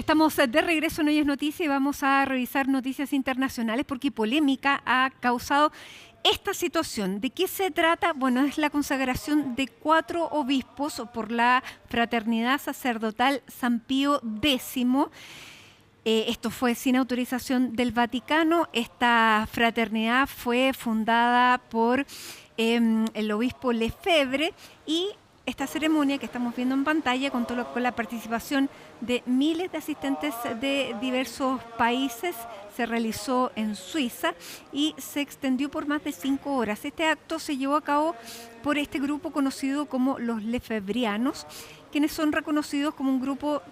estamos de regreso en Hoy es Noticia y vamos a revisar noticias internacionales porque polémica ha causado esta situación. ¿De qué se trata? Bueno, es la consagración de 4 obispos por la Fraternidad Sacerdotal San Pío X. Esto fue sin autorización del Vaticano. Esta fraternidad fue fundada por el obispo Lefebvre y esta ceremonia que estamos viendo en pantalla contó con la participación de miles de asistentes de diversos países. Se realizó en Suiza y se extendió por más de 5 horas. Este acto se llevó a cabo por este grupo conocido como los Lefebvrianos, quienes son reconocidos como un grupo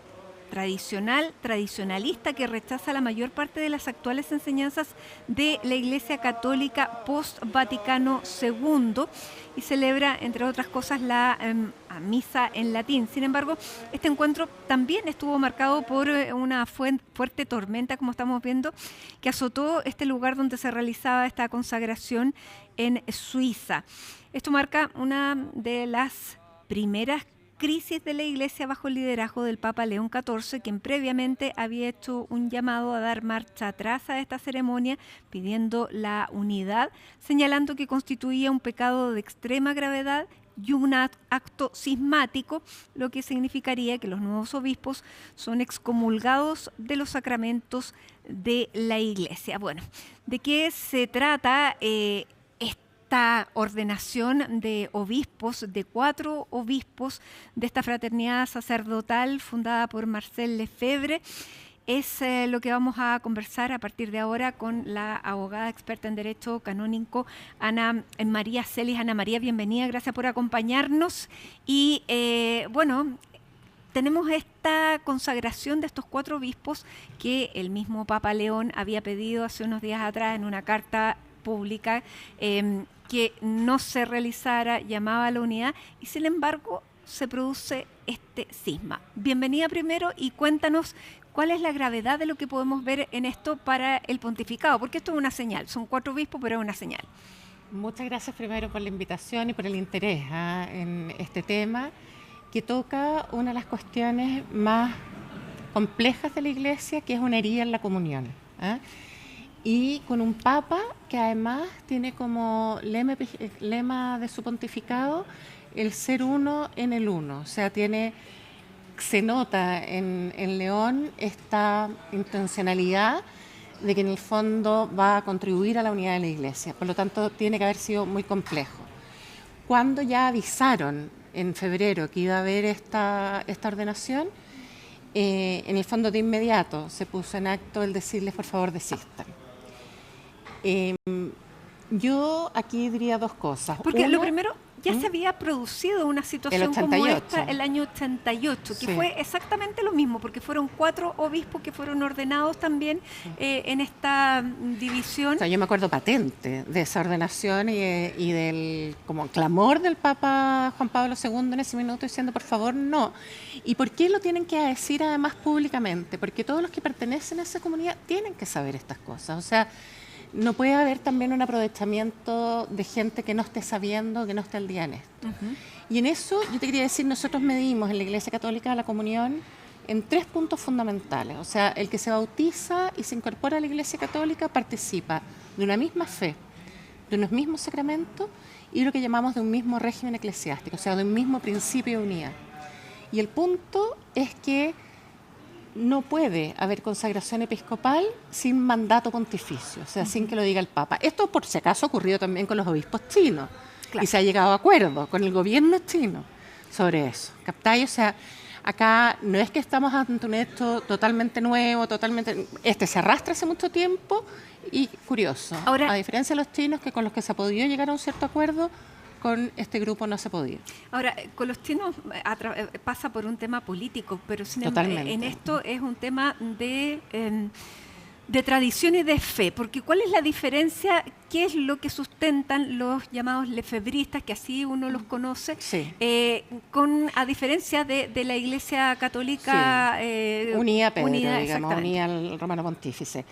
tradicionalista que rechaza la mayor parte de las actuales enseñanzas de la Iglesia Católica post-Vaticano II y celebra, entre otras cosas, la misa en latín. Sin embargo, este encuentro también estuvo marcado por una fuerte tormenta, como estamos viendo, que azotó este lugar donde se realizaba esta consagración en Suiza. Esto marca una de las primeras crisis de la Iglesia bajo el liderazgo del Papa León XIV, quien previamente había hecho un llamado a dar marcha atrás a esta ceremonia, pidiendo la unidad, señalando que constituía un pecado de extrema gravedad y un acto cismático, lo que significaría que los nuevos obispos son excomulgados de los sacramentos de la Iglesia. Bueno, ¿de qué se trata esta ordenación de obispos, de 4 obispos de esta fraternidad sacerdotal fundada por Marcel Lefebvre? Es lo que vamos a conversar a partir de ahora con la abogada experta en Derecho Canónico Ana María Celis. Ana María, bienvenida, gracias por acompañarnos. Y bueno, tenemos esta consagración de estos 4 obispos que el mismo Papa León había pedido hace unos días atrás en una carta pública que no se realizara, llamaba a la unidad y sin embargo se produce este cisma. Bienvenida primero y cuéntanos cuál es la gravedad de lo que podemos ver en esto para el pontificado, porque esto es una señal, son 4 obispos pero es una señal. Muchas gracias primero por la invitación y por el interés en este tema que toca una de las cuestiones más complejas de la Iglesia, que es una herida en la comunión. Y con un papa que además tiene como lema de su pontificado el ser uno en el uno. O sea, se nota en León esta intencionalidad de que en el fondo va a contribuir a la unidad de la Iglesia. Por lo tanto, tiene que haber sido muy complejo. Cuando ya avisaron en febrero que iba a haber esta ordenación, en el fondo de inmediato se puso en acto el decirles por favor desistan. Yo aquí diría 2 cosas. Porque lo primero, ya se había producido una situación como esta el año 88, que fue exactamente lo mismo, porque fueron 4 obispos que fueron ordenados también en esta división. O sea, yo me acuerdo patente de esa ordenación y del como clamor del Papa Juan Pablo II en ese minuto diciendo por favor no. ¿Y por qué lo tienen que decir además públicamente? Porque todos los que pertenecen a esa comunidad tienen que saber estas cosas. O sea, no puede haber también un aprovechamiento de gente que no esté sabiendo, que no esté al día en esto. Y en eso yo te quería decir, nosotros medimos en la Iglesia Católica la comunión en 3 puntos fundamentales. O sea, el que se bautiza y se incorpora a la Iglesia Católica participa de una misma fe, de unos mismos sacramentos y lo que llamamos de un mismo régimen eclesiástico, o sea, de un mismo principio de unidad. Y el punto es que no puede haber consagración episcopal sin mandato pontificio, o sea, sin que lo diga el Papa. Esto, por si acaso, ha ocurrido también con los obispos chinos. Claro. Y se ha llegado a acuerdo con el gobierno chino sobre eso. ¿Captáis? O sea, acá no es que estamos ante un hecho totalmente nuevo, se arrastra hace mucho tiempo y curioso. Ahora, a diferencia de los chinos, que con los que se ha podido llegar a un cierto acuerdo, con este grupo no se podía. Ahora, con los chinos pasa por un tema político, pero en esto es un tema de tradición y de fe, porque ¿cuál es la diferencia? ¿Qué es lo que sustentan los llamados lefebristas, que así uno los conoce, sí. A diferencia de la Iglesia Católica unida al Romano Pontífice?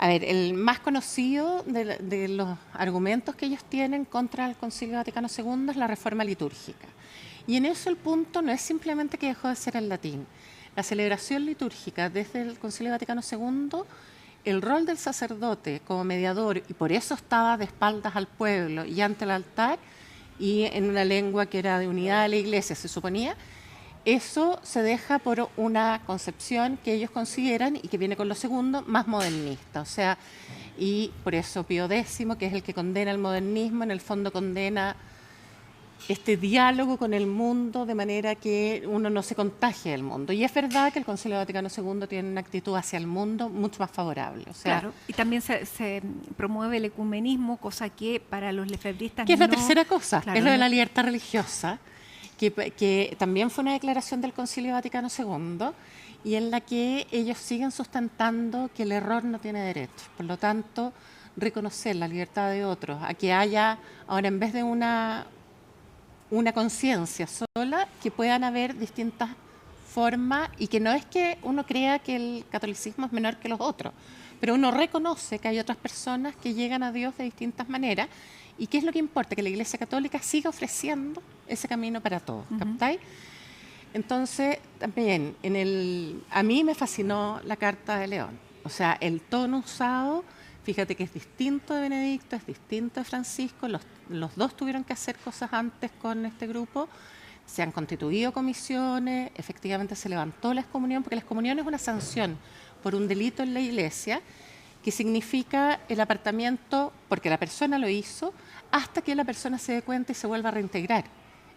A ver, el más conocido de los argumentos que ellos tienen contra el Concilio Vaticano II es la reforma litúrgica. Y en eso el punto no es simplemente que dejó de ser el latín. la celebración litúrgica desde el Concilio Vaticano II, el rol del sacerdote como mediador, y por eso estaba de espaldas al pueblo y ante el altar, y en una lengua que era de unidad de la Iglesia, se suponía, eso se deja por una concepción que ellos consideran, y que viene con lo segundo, más modernista. O sea, y por eso Pío X, que es el que condena el modernismo, en el fondo condena este diálogo con el mundo de manera que uno no se contagie del mundo. Y es verdad que el Concilio Vaticano II tiene una actitud hacia el mundo mucho más favorable. O sea, claro, y también se promueve el ecumenismo, cosa que para los lefebristas que es la tercera cosa, claro, es lo de la libertad religiosa, que también fue una declaración del Concilio Vaticano II, y en la que ellos siguen sustentando que el error no tiene derecho. Por lo tanto, reconocer la libertad de otros, a que haya, ahora en vez de una conciencia sola, que puedan haber distintas formas, y que no es que uno crea que el catolicismo es menor que los otros, pero uno reconoce que hay otras personas que llegan a Dios de distintas maneras, y qué es lo que importa, que la Iglesia Católica siga ofreciendo ese camino para todos, ¿captáis? Entonces, también, a mí me fascinó la Carta de León, o sea, el tono usado. Fíjate que es distinto de Benedicto, es distinto de Francisco, los dos tuvieron que hacer cosas antes con este grupo, se han constituido comisiones, efectivamente se levantó la excomunión, porque la excomunión es una sanción por un delito en la Iglesia, que significa el apartamiento, porque la persona lo hizo, hasta que la persona se dé cuenta y se vuelva a reintegrar.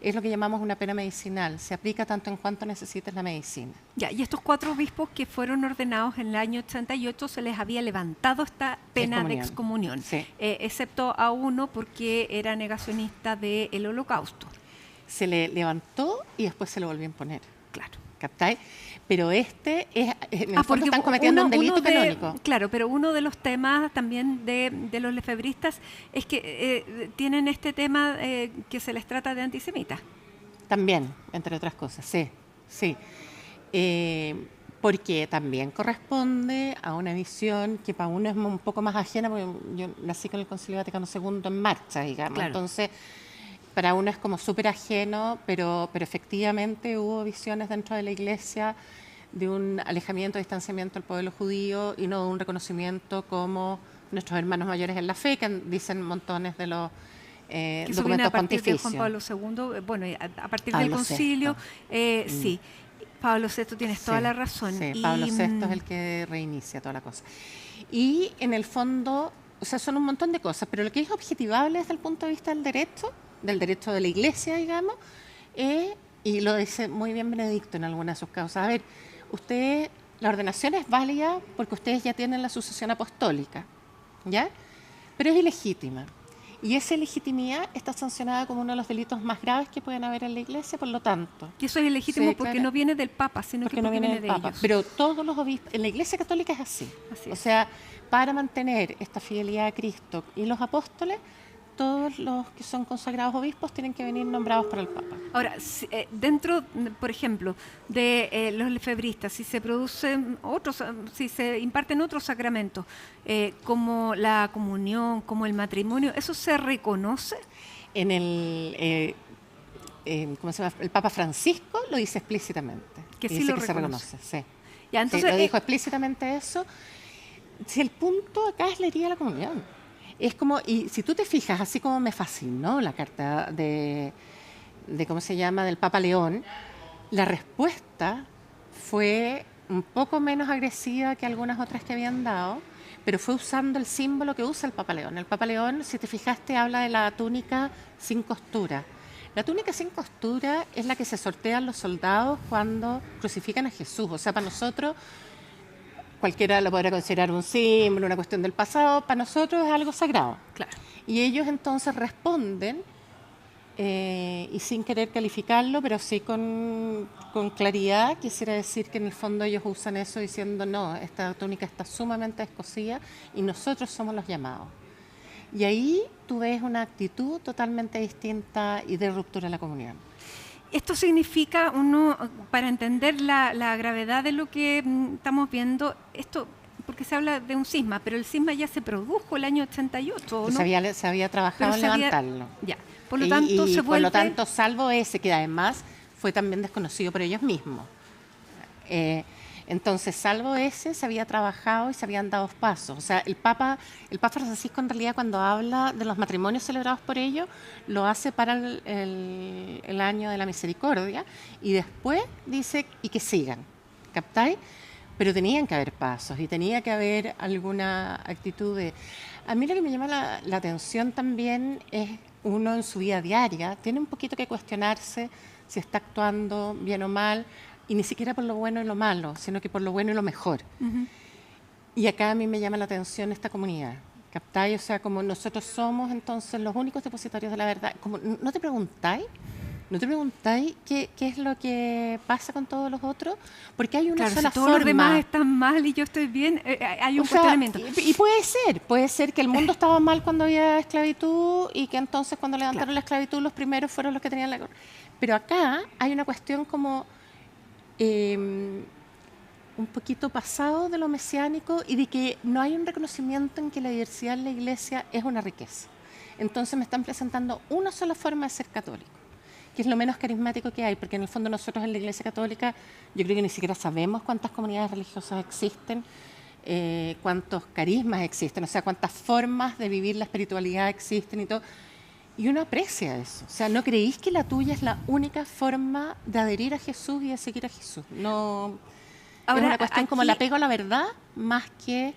Es lo que llamamos una pena medicinal, se aplica tanto en cuanto necesites la medicina. Ya, y estos 4 obispos que fueron ordenados en el año 88 se les había levantado esta pena de excomunión, sí. Excepto a uno porque era negacionista del Holocausto. Se le levantó y después se lo volvió a imponer. Claro. ¿Captáis? Pero en el fondo están cometiendo un delito canónico. Claro, pero uno de los temas también de los lefebristas es que tienen este tema que se les trata de antisemitas. También, entre otras cosas, sí. Porque también corresponde a una visión que para uno es un poco más ajena, porque yo nací con el Concilio Vaticano II en marcha, digamos. Claro. Entonces, para uno es como súper ajeno, pero efectivamente hubo visiones dentro de la Iglesia de un alejamiento, distanciamiento del pueblo judío, y no de un reconocimiento como nuestros hermanos mayores en la fe, que dicen montones de los documentos a partir pontificios. De Juan Pablo II, bueno, a partir del concilio, sí. Pablo VI, tienes toda la razón. Sí, Pablo VI es el que reinicia toda la cosa. Y en el fondo, o sea, son un montón de cosas, pero lo que es objetivable desde el punto de vista del derecho de la Iglesia, digamos, y lo dice muy bien Benedicto en algunas de sus causas. A ver, la ordenación es válida porque ustedes ya tienen la sucesión apostólica, ¿ya? Pero es ilegítima. Y esa ilegitimidad está sancionada como uno de los delitos más graves que pueden haber en la Iglesia, por lo tanto. Y eso es ilegítimo porque no viene del Papa, sino porque viene de ellos. Pero todos los obispos, en la Iglesia Católica es así. O sea, para mantener esta fidelidad a Cristo y los apóstoles, todos los que son consagrados obispos tienen que venir nombrados por el Papa. Ahora, dentro, por ejemplo, de los lefebristas, si se producen si se imparten otros sacramentos, como la comunión, como el matrimonio, ¿eso se reconoce? ¿Cómo se llama? El Papa Francisco lo dice explícitamente. Que sí lo se reconoce, sí. Ya, entonces, lo dijo explícitamente eso. Si el punto acá es la herida de la comunión. Es como, y si tú te fijas, así como me fascinó la carta de ¿cómo se llama?, del Papa León, la respuesta fue un poco menos agresiva que algunas otras que habían dado, pero fue usando el símbolo que usa el Papa León. El Papa León, si te fijaste, habla de la túnica sin costura. La túnica sin costura es la que se sortean los soldados cuando crucifican a Jesús. O sea, para nosotros, cualquiera lo podrá considerar un símbolo, una cuestión del pasado, para nosotros es algo sagrado. Claro. Y ellos entonces responden, y sin querer calificarlo, pero sí con claridad, quisiera decir que en el fondo ellos usan eso diciendo, no, esta túnica está sumamente descosida y nosotros somos los llamados. Y ahí tú ves una actitud totalmente distinta y de ruptura en la comunión. Esto significa, para entender la gravedad de lo que estamos viendo, esto, porque se habla de un cisma, pero el cisma ya se produjo el año 88, ¿no? Se había trabajado en levantarlo. Ya, por lo tanto se vuelve... Por lo tanto, salvo ese, que además fue también desconocido por ellos mismos. Entonces, salvo ese, se había trabajado y se habían dado pasos. O sea, el Papa Francisco en realidad cuando habla de los matrimonios celebrados por ellos, lo hace para el año de la misericordia y después dice, y que sigan, ¿captáis? Pero tenían que haber pasos y tenía que haber alguna actitud de... A mí lo que me llama la atención también es uno en su vida diaria, tiene un poquito que cuestionarse si está actuando bien o mal, y ni siquiera por lo bueno y lo malo, sino que por lo bueno y lo mejor. Ujú. Y acá a mí me llama la atención esta comunidad, ¿captáis? O sea, como nosotros somos entonces los únicos depositarios de la verdad, como ¿no te preguntáis? ¿No te preguntáis qué es lo que pasa con todos los otros? Porque hay una Claro, sola si todos forma. los demás están mal y yo estoy bien, hay un O sea, cuestionamiento. y puede ser que el mundo estaba mal cuando había esclavitud y que entonces cuando levantaron Claro. la esclavitud los primeros fueron los que tenían la... Pero acá hay una cuestión como un poquito pasado de lo mesiánico y de que no hay un reconocimiento en que la diversidad en la iglesia es una riqueza. Entonces me están presentando una sola forma de ser católico, que es lo menos carismático que hay, porque en el fondo nosotros en la Iglesia Católica yo creo que ni siquiera sabemos cuántas comunidades religiosas existen, cuántos carismas existen, o sea, cuántas formas de vivir la espiritualidad existen y todo. Y uno aprecia eso. O sea, ¿no creéis que la tuya es la única forma de adherir a Jesús y de seguir a Jesús? No, es Ahora, una cuestión como el aquí, apego a la verdad, más que,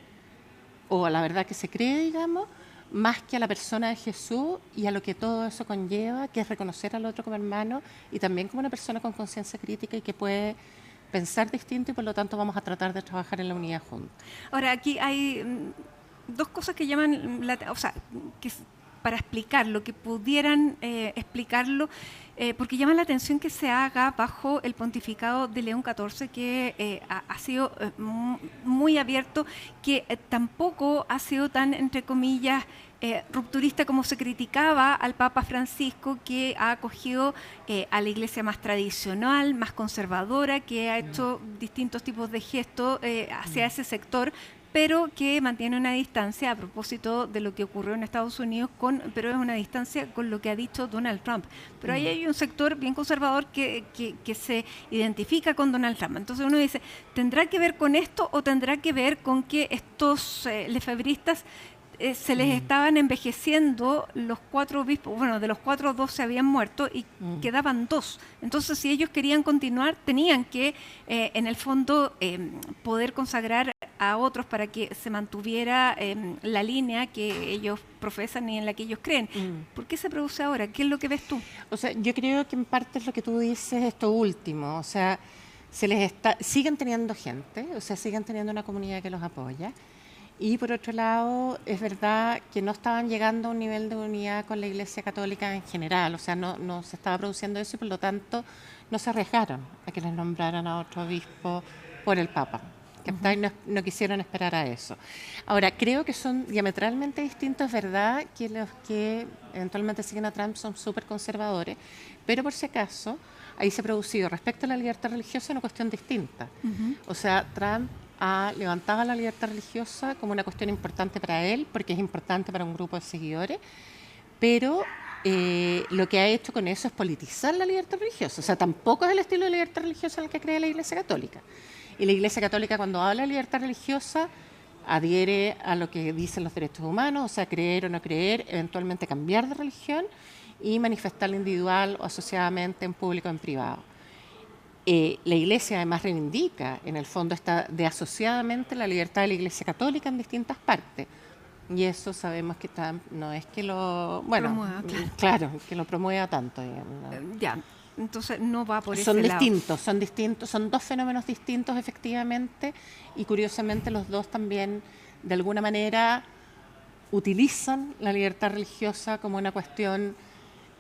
o a la verdad que se cree, digamos, más que a la persona de Jesús y a lo que todo eso conlleva, que es reconocer al otro como hermano y también como una persona con conciencia crítica y que puede pensar distinto y por lo tanto vamos a tratar de trabajar en la unidad juntos. ahora aquí hay dos cosas que llaman o sea, para explicarlo, que pudieran explicarlo, porque llama la atención que se haga bajo el pontificado de León XIV, que ha sido muy abierto, que tampoco ha sido tan, entre comillas, rupturista como se criticaba al Papa Francisco, que ha acogido a la iglesia más tradicional, más conservadora, que ha hecho distintos tipos de gestos hacia ese sector, pero que mantiene una distancia a propósito de lo que ocurrió en Estados Unidos, pero es una distancia con lo que ha dicho Donald Trump. Pero ahí hay un sector bien conservador que se identifica con Donald Trump. Entonces uno dice, ¿tendrá que ver con esto o tendrá que ver con que estos lefebristas se les estaban envejeciendo los 4 obispos? Bueno, de los 4, 2 se habían muerto y quedaban 2. Entonces, si ellos querían continuar, tenían que, en el fondo, poder consagrar a otros para que se mantuviera la línea que ellos profesan y en la que ellos creen. ¿Por qué se produce ahora? ¿Qué es lo que ves tú? O sea, yo creo que en parte es lo que tú dices, esto último, o sea, siguen teniendo gente, o sea, siguen teniendo una comunidad que los apoya. Y por otro lado, es verdad que no estaban llegando a un nivel de unidad con la Iglesia Católica en general, o sea, no se estaba produciendo eso y por lo tanto no se arriesgaron a que les nombraran a otro obispo por el Papa. No quisieron esperar a eso. Ahora, creo que son diametralmente distintos, es verdad que los que eventualmente siguen a Trump son súper conservadores, pero por si acaso, ahí se ha producido respecto a la libertad religiosa una cuestión distinta. O sea, Trump ha levantado la libertad religiosa como una cuestión importante para él, porque es importante para un grupo de seguidores, pero lo que ha hecho con eso es politizar la libertad religiosa. O sea, tampoco es el estilo de libertad religiosa en el que cree la Iglesia Católica. Y la Iglesia Católica, cuando habla de libertad religiosa, adhiere a lo que dicen los derechos humanos, o sea, creer o no creer, eventualmente cambiar de religión y manifestarla individual o asociadamente en público o en privado. La Iglesia además reivindica, en el fondo, de asociadamente la libertad de la Iglesia Católica en distintas partes. Y eso sabemos que no es que lo... Bueno, Promueva, claro, que lo promueva tanto. Digamos, ¿no? Ya, entonces no va por ese Son lado. distintos, son dos fenómenos distintos efectivamente y curiosamente los dos también de alguna manera utilizan la libertad religiosa como una cuestión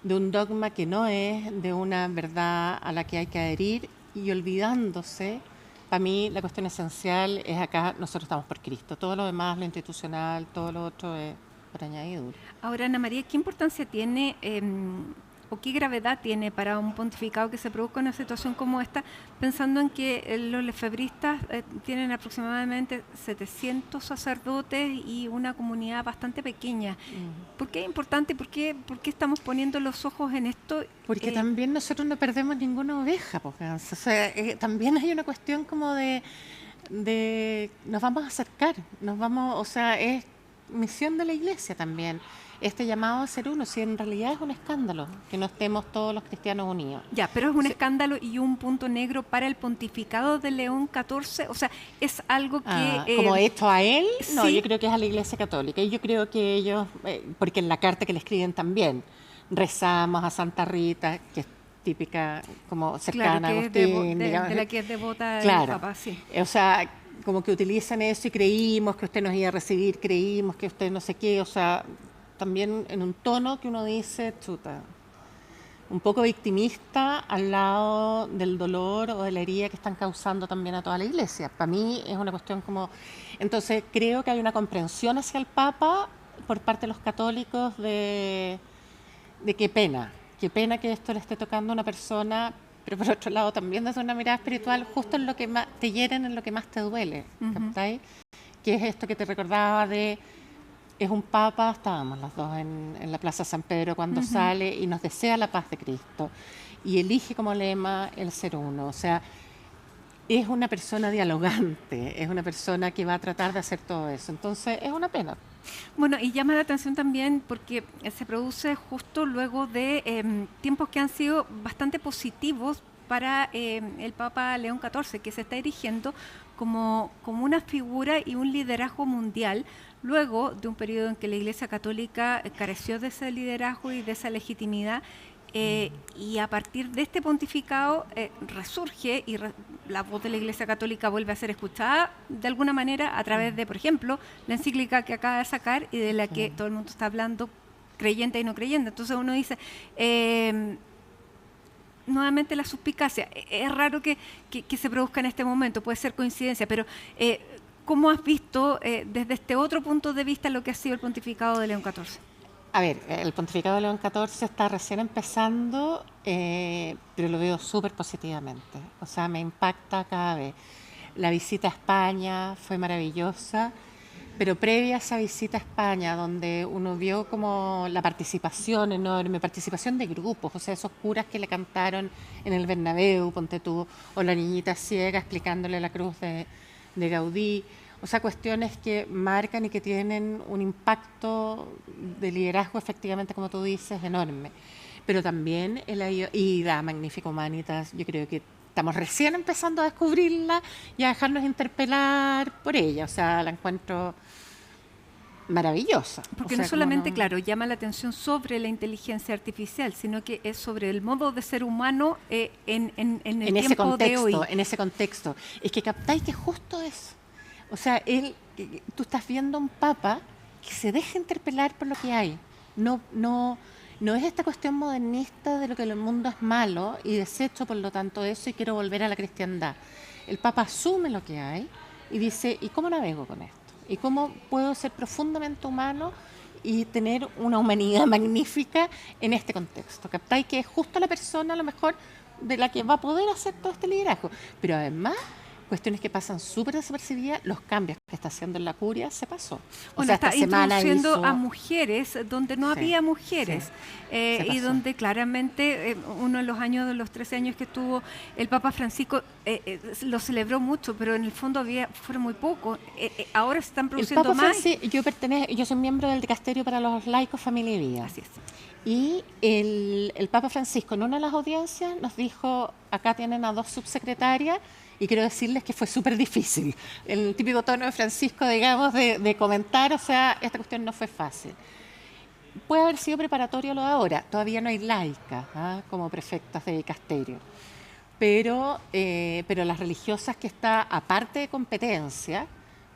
de un dogma que no es, de una verdad a la que hay que adherir y olvidándose. Para mí la cuestión esencial es acá, nosotros estamos por Cristo, todo lo demás, lo institucional, todo lo otro es por añadidura. Ahora, Ana María, ¿qué importancia tiene o qué gravedad tiene para un pontificado que se produzca una situación como esta, pensando en que los lefebristas tienen aproximadamente 700 sacerdotes y una comunidad bastante pequeña? ¿Por qué es importante y por qué estamos poniendo los ojos en esto? Porque también nosotros no perdemos ninguna oveja, porque, o sea, también hay una cuestión como de nos vamos a acercar, o sea, es misión de la Iglesia también, este llamado a ser uno, si en realidad es un escándalo que no estemos todos los cristianos unidos. Ya, pero es un escándalo y un punto negro para el pontificado de León XIV, o sea, es algo que... como hecho a él, no, sí. yo creo que es a la Iglesia Católica, y yo creo que ellos, porque en la carta que le escriben también, rezamos a Santa Rita, que es típica, como cercana claro, a Agustín, de la que es devota claro, el Papa, sí. O sea, como que utilizan eso y creímos que usted nos iba a recibir, creímos que usted no sé qué, o sea, también en un tono que uno dice, chuta, un poco victimista al lado del dolor o de la herida que están causando también a toda la Iglesia. Para mí es una cuestión como... Entonces creo que hay una comprensión hacia el Papa por parte de los católicos de qué pena que esto le esté tocando a una persona, pero por otro lado también desde una mirada espiritual, justo en lo que más te hieren, en lo que más te duele, ¿captáis? Que es esto que te recordaba de... Es un papa, estábamos las dos en la Plaza San Pedro cuando sale y nos desea la paz de Cristo y elige como lema el ser uno, o sea, es una persona dialogante, es una persona que va a tratar de hacer todo eso, entonces es una pena. Bueno, y llama la atención también porque se produce justo luego de tiempos que han sido bastante positivos para el Papa León XIV, que se está erigiendo como una figura y un liderazgo mundial, luego de un periodo en que la Iglesia Católica careció de ese liderazgo y de esa legitimidad, y a partir de este pontificado resurge y la voz de la Iglesia Católica vuelve a ser escuchada de alguna manera a través de, por ejemplo, la encíclica que acaba de sacar y de la que todo el mundo está hablando, creyente y no creyente. Entonces uno dice... nuevamente la suspicacia. Es raro que se produzca en este momento, puede ser coincidencia, pero ¿cómo has visto desde este otro punto de vista lo que ha sido el pontificado de León XIV? A ver, el pontificado de León XIV está recién empezando, pero lo veo súper positivamente. O sea, me impacta cada vez. La visita a España fue maravillosa, pero previa a esa visita a España, donde uno vio como la participación enorme, participación de grupos, o sea, esos curas que le cantaron en el Bernabéu, ponte tú, o la niñita ciega explicándole la cruz de Gaudí, o sea, cuestiones que marcan y que tienen un impacto de liderazgo, efectivamente, como tú dices, enorme. Pero también, y la Magnifica Humanitas, yo creo que estamos recién empezando a descubrirla y a dejarnos interpelar por ella, o sea, la encuentro maravillosa. Porque o sea, no solamente, claro, llama la atención sobre la inteligencia artificial, sino que es sobre el modo de ser humano en el ese tiempo contexto, de hoy. En ese contexto. Es que captáis que justo eso. O sea, tú estás viendo a un papa que se deja interpelar por lo que hay. No es esta cuestión modernista de lo que el mundo es malo y desecho por lo tanto eso y quiero volver a la cristiandad. El papa asume lo que hay y dice, ¿y cómo navego con esto? ¿Y cómo puedo ser profundamente humano y tener una humanidad magnífica en este contexto? ¿Captáis? Que es justo la persona a lo mejor de la que va a poder hacer todo este liderazgo. Pero además, cuestiones que pasan súper desapercibidas, los cambios que está haciendo en la curia se pasó. Bueno, está introduciendo a mujeres donde no había mujeres, y donde claramente uno de los años, de los 13 años que estuvo el Papa Francisco, lo celebró mucho, pero en el fondo fueron muy pocos. Ahora se están produciendo más. Yo soy miembro del Dicasterio para los Laicos, Familia y Vida. Así es. Y el Papa Francisco en una de las audiencias nos dijo, acá tienen a 2 subsecretarias, y quiero decirles que fue súper difícil. El típico tono de Francisco, digamos, de comentar, o sea, esta cuestión no fue fácil. Puede haber sido preparatorio lo de ahora, todavía no hay laicas como prefectas de dicasterio. Pero las religiosas que está, aparte de competencia,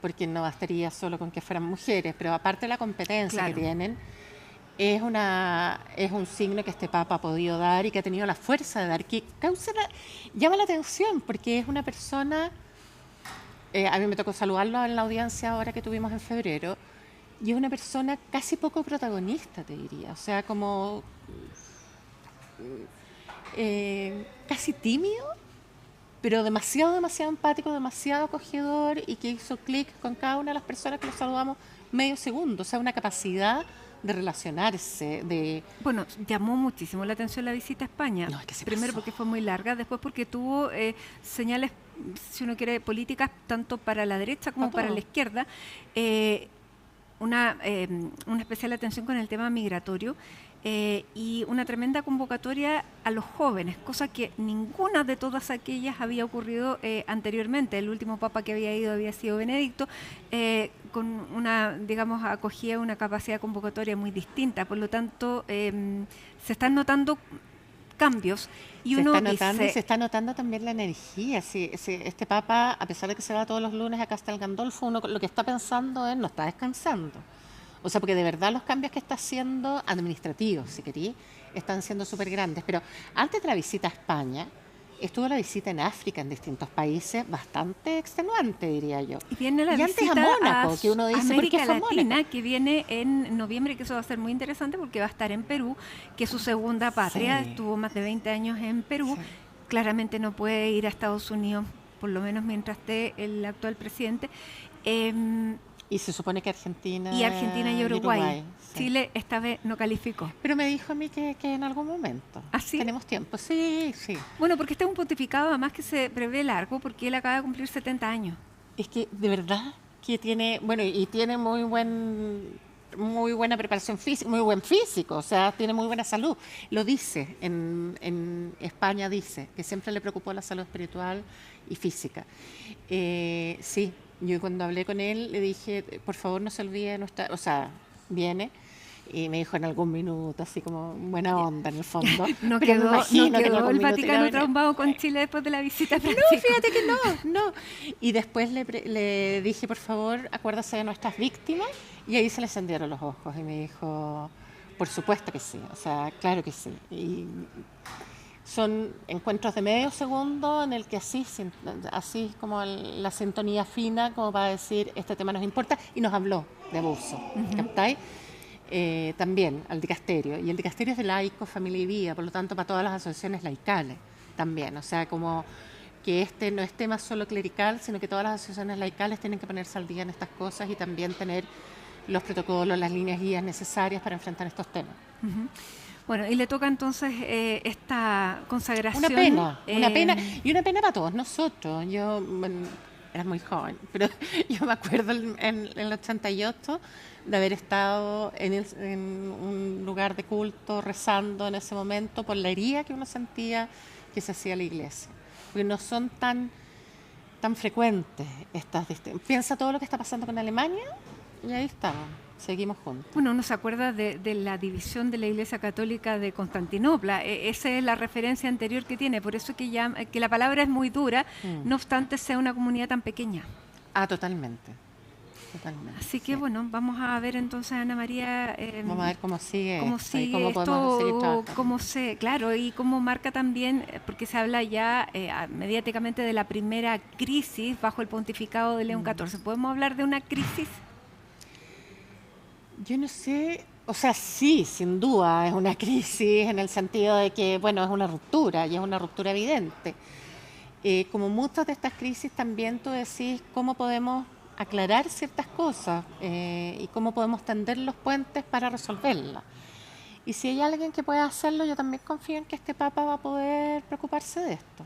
porque no bastaría solo con que fueran mujeres, pero aparte de la competencia que tienen, es un signo que este Papa ha podido dar y que ha tenido la fuerza de dar, que llama la atención, porque es una persona, a mí me tocó saludarlo en la audiencia ahora que tuvimos en febrero, y es una persona casi poco protagonista, te diría, o sea, como casi tímido, pero demasiado empático, demasiado acogedor y que hizo clic con cada una de las personas que lo saludamos medio segundo. O sea, una capacidad de relacionarse, de... Bueno, llamó muchísimo la atención la visita a España. No, es que se Primero pasó. porque fue muy larga, después porque tuvo señales, si uno quiere, políticas tanto para la derecha como para la izquierda. Eh, una especial atención con el tema migratorio y una tremenda convocatoria a los jóvenes, cosa que ninguna de todas aquellas había ocurrido anteriormente. El último papa que había ido había sido Benedicto, con una, digamos, acogía una capacidad convocatoria muy distinta. Por lo tanto, se están notando cambios y Se uno está notando, y dice... se está notando también la energía. Sí, este Papa, a pesar de que se va todos los lunes a Castel Gandolfo, uno lo que está pensando es no está descansando. O sea, porque de verdad los cambios que está haciendo, administrativos, si querí, están siendo súper grandes. Pero antes de la visita a España, estuvo la visita en África, en distintos países, bastante extenuante, diría yo. Y viene la Y antes visita a Mónaco, que uno dice, ¿por qué América fue a Latina, Mónaco? que viene en noviembre, que eso va a ser muy interesante porque va a estar en Perú, que es su segunda patria, Sí, estuvo más de 20 años en Perú, sí. claramente no puede ir a Estados Unidos, por lo menos mientras esté el actual presidente. Eh, Y se supone que y Argentina y Uruguay. Sí. Chile esta vez no calificó. Pero me dijo a mí que en algún momento. ¿Ah, sí? Tenemos tiempo. Sí, sí. Bueno, porque este es un pontificado además que se prevé largo porque él acaba de cumplir 70 años. Es que de verdad que tiene, bueno, y tiene muy buena preparación física, muy buen físico, o sea, tiene muy buena salud. Lo dice, en España dice que siempre le preocupó la salud espiritual y física. Sí, yo cuando hablé con él le dije, por favor no se olvide de nuestra, o sea, viene. Y me dijo en algún minuto, así como buena onda en el fondo. No Pero me quedó, imagino no que en quedó algún el minuto iba a Vaticano venir. traumado con Chile después de la visita a No, Francisco. fíjate que no. Y después le dije, por favor, acuérdase de nuestras víctimas. Y ahí se le encendieron los ojos y me dijo, por supuesto que sí, o sea, claro que sí. Y son encuentros de medio segundo en el que así como la sintonía fina, como para decir, este tema nos importa, y nos habló de abuso, ¿captáis? También al dicasterio, y el dicasterio es de laicos, familia y vida, por lo tanto para todas las asociaciones laicales también, o sea, como que este no es tema solo clerical, sino que todas las asociaciones laicales tienen que ponerse al día en estas cosas y también tener los protocolos, las líneas guías necesarias para enfrentar estos temas. Bueno, y le toca entonces esta consagración. Una pena, y una pena para todos nosotros. Yo era muy joven, pero yo me acuerdo en el 88 de haber estado en un lugar de culto rezando en ese momento por la herida que uno sentía que se hacía la iglesia. Porque no son tan frecuentes estas. Piensa todo lo que está pasando con Alemania y ahí estamos, seguimos juntos. Bueno, uno se acuerda de la división de la Iglesia Católica de Constantinopla. Esa es la referencia anterior que tiene. Por eso que la palabra es muy dura, no obstante sea una comunidad tan pequeña. Totalmente. Así que sí. bueno, vamos a ver entonces, Ana María, vamos a ver cómo sigue, cómo sigue cómo podemos seguir esto, trabajando. claro, y cómo marca también, porque se habla ya mediáticamente de la primera crisis bajo el pontificado de León XIV. ¿Podemos hablar de una crisis? Yo no sé, o sea, sí, sin duda es una crisis en el sentido de que, bueno, es una ruptura y es una ruptura evidente. Como muchas de estas crisis también tú decís cómo podemos aclarar ciertas cosas y cómo podemos tender los puentes para resolverlas. Y si hay alguien que pueda hacerlo, yo también confío en que este Papa va a poder preocuparse de esto.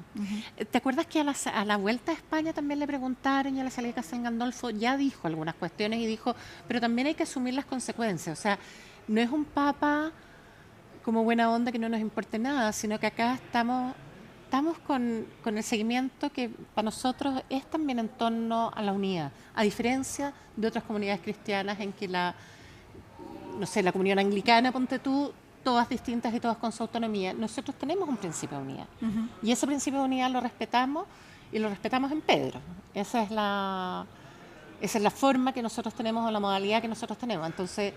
¿Te acuerdas que a la vuelta a España también le preguntaron y a la salida de Castel Gandolfo ya dijo algunas cuestiones y dijo, pero también hay que asumir las consecuencias? O sea, no es un Papa como buena onda que no nos importe nada, sino que acá estamos con el seguimiento que para nosotros es también en torno a la unidad, a diferencia de otras comunidades cristianas en que no sé, la comunión anglicana, ponte tú, todas distintas y todas con su autonomía. Nosotros tenemos un principio de unidad. Y ese principio de unidad lo respetamos y lo respetamos en Pedro. Esa es la forma que nosotros tenemos o la modalidad que nosotros tenemos. Entonces,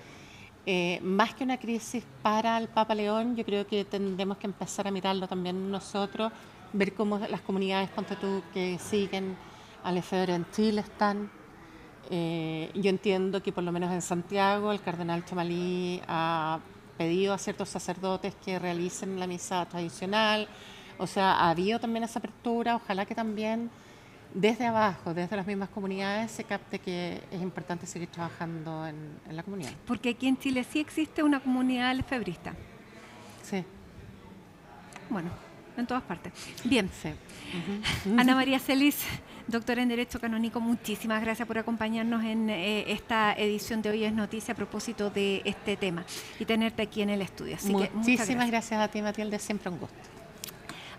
más que una crisis para el Papa León, yo creo que tendremos que empezar a mirarlo también nosotros, ver cómo las comunidades, ponte tú, que siguen al Lefebvre en Chile están. Yo entiendo que por lo menos en Santiago el cardenal Chamalí ha pedido a ciertos sacerdotes que realicen la misa tradicional. O sea, ha habido también esa apertura. Ojalá que también desde abajo, desde las mismas comunidades, se capte que es importante seguir trabajando en la comunidad. Porque aquí en Chile sí existe una comunidad lefebrista. Sí. Bueno, en todas partes. Bien. Sí. Ana María Celis, doctora en Derecho Canónico, muchísimas gracias por acompañarnos en esta edición de Hoy es Noticia a propósito de este tema y tenerte aquí en el estudio. Así que muchísimas gracias a ti, Matilde, siempre un gusto.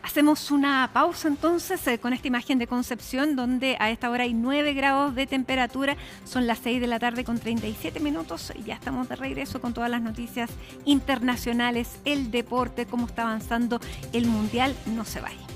Hacemos una pausa entonces con esta imagen de Concepción, donde a esta hora hay 9 grados de temperatura, son las 6 de la tarde con 37 minutos, y ya estamos de regreso con todas las noticias internacionales, el deporte, cómo está avanzando el Mundial. No se vaya.